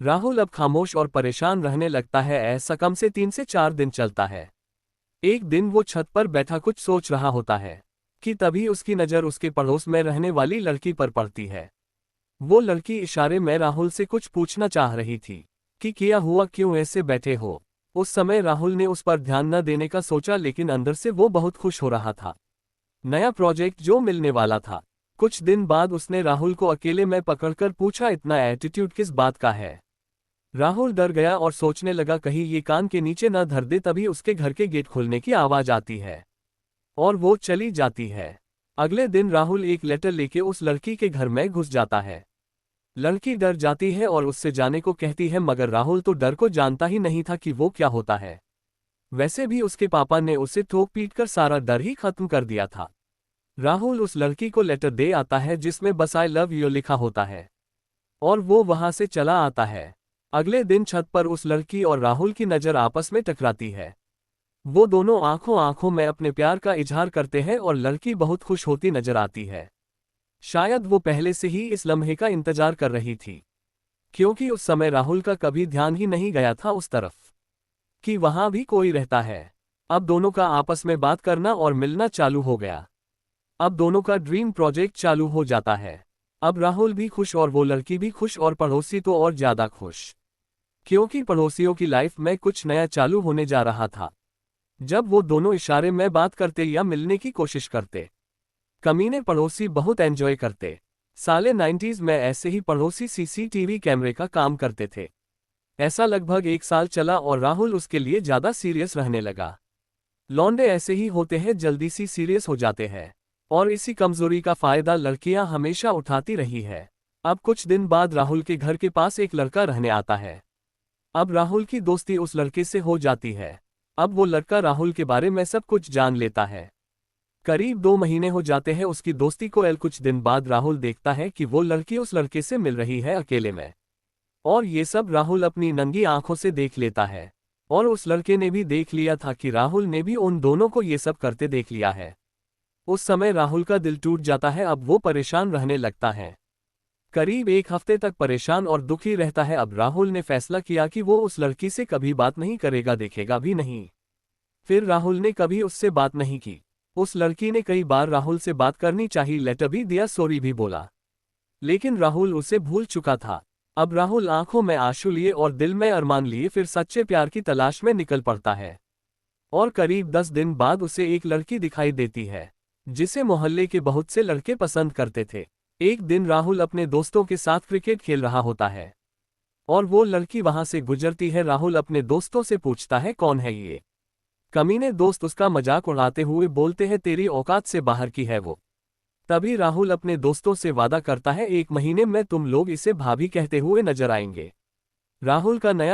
राहुल अब खामोश और परेशान रहने लगता है। ऐसा कम से 3 से 4 दिन चलता है। एक दिन वो छत पर बैठा कुछ सोच रहा होता है कि तभी उसकी नज़र उसके पड़ोस में रहने वाली लड़की पर पड़ती है। वो लड़की इशारे में राहुल से कुछ पूछना चाह रही थी कि क्या हुआ, क्यों ऐसे बैठे हो। उस समय राहुल ने उस पर ध्यान न देने का सोचा, लेकिन अंदर से वो बहुत खुश हो रहा था। नया प्रोजेक्ट जो मिलने वाला था। कुछ दिन बाद उसने राहुल को अकेले में पकड़कर पूछा, इतना एटीट्यूड किस बात का है। राहुल डर गया और सोचने लगा कहीं ये कान के नीचे न धर दे। तभी उसके घर के गेट खुलने की आवाज आती है और वो चली जाती है। अगले दिन राहुल एक लेटर लेके उस लड़की के घर में घुस जाता है। लड़की डर जाती है और उससे जाने को कहती है, मगर राहुल तो डर को जानता ही नहीं था कि वो क्या होता है। वैसे भी उसके पापा ने उसे ठोक पीट कर सारा डर ही खत्म कर दिया था। राहुल उस लड़की को लेटर दे आता है जिसमें बस आई लव यू लिखा होता है और वो वहां से चला आता है। अगले दिन छत पर उस लड़की और राहुल की नज़र आपस में टकराती है। वो दोनों आंखों आंखों में अपने प्यार का इजहार करते हैं और लड़की बहुत खुश होती नजर आती है। शायद वो पहले से ही इस लम्हे का इंतजार कर रही थी, क्योंकि उस समय राहुल का कभी ध्यान ही नहीं गया था उस तरफ कि वहां भी कोई रहता है। अब दोनों का आपस में बात करना और मिलना चालू हो गया। अब दोनों का ड्रीम प्रोजेक्ट चालू हो जाता है। अब राहुल भी खुश और वो लड़की भी खुश और पड़ोसी तो और ज्यादा खुश, क्योंकि पड़ोसियों की लाइफ में कुछ नया चालू होने जा रहा था। जब वो दोनों इशारे में बात करते या मिलने की कोशिश करते, कमीने पड़ोसी बहुत एंजॉय करते। साले 90s में ऐसे ही पड़ोसी सीसीटीवी कैमरे का काम करते थे। ऐसा लगभग 1 साल चला और राहुल उसके लिए ज्यादा सीरियस रहने लगा। लौंडे ऐसे ही होते हैं, जल्दी सी सीरियस हो जाते हैं और इसी कमजोरी का फायदा लड़कियां हमेशा उठाती रही है। अब कुछ दिन बाद राहुल के घर के पास एक लड़का रहने आता है। अब राहुल की दोस्ती उस लड़के से हो जाती है। अब वो लड़का राहुल के बारे में सब कुछ जान लेता है। करीब 2 महीने हो जाते हैं उसकी दोस्ती को। कुछ दिन बाद राहुल देखता है कि वो लड़की उस लड़के से मिल रही है अकेले में, और ये सब राहुल अपनी नंगी आंखों से देख लेता है। और उस लड़के ने भी देख लिया था कि राहुल ने भी उन दोनों को ये सब करते देख लिया है। उस समय राहुल का दिल टूट जाता है। अब वो परेशान रहने लगता है, करीब 1 हफ्ते तक परेशान और दुखी रहता है। अब राहुल ने फैसला किया कि वो उस लड़की से कभी बात नहीं करेगा, देखेगा भी नहीं। फिर राहुल ने कभी उससे बात नहीं की। उस लड़की ने कई बार राहुल से बात करनी चाहिए, लेटर भी दिया, सॉरी भी बोला, लेकिन राहुल उसे भूल चुका था। अब राहुल आंखों में आंसू लिए और दिल में अरमान लिए फिर सच्चे प्यार की तलाश में निकल पड़ता है। और करीब 10 दिन बाद उसे एक लड़की दिखाई देती है जिसे मोहल्ले के बहुत से लड़के पसंद करते थे। एक दिन राहुल अपने दोस्तों के साथ क्रिकेट खेल रहा होता है और वो लड़की वहां से गुजरती है। राहुल अपने दोस्तों से पूछता है, कौन है ये। कमीने दोस्त उसका मजाक उड़ाते हुए बोलते हैं, तेरी औकात से बाहर की है वो। तभी राहुल अपने दोस्तों से वादा करता है, 1 महीने में तुम लोग इसे भाभी कहते हुए नजर आएंगे। राहुल का नया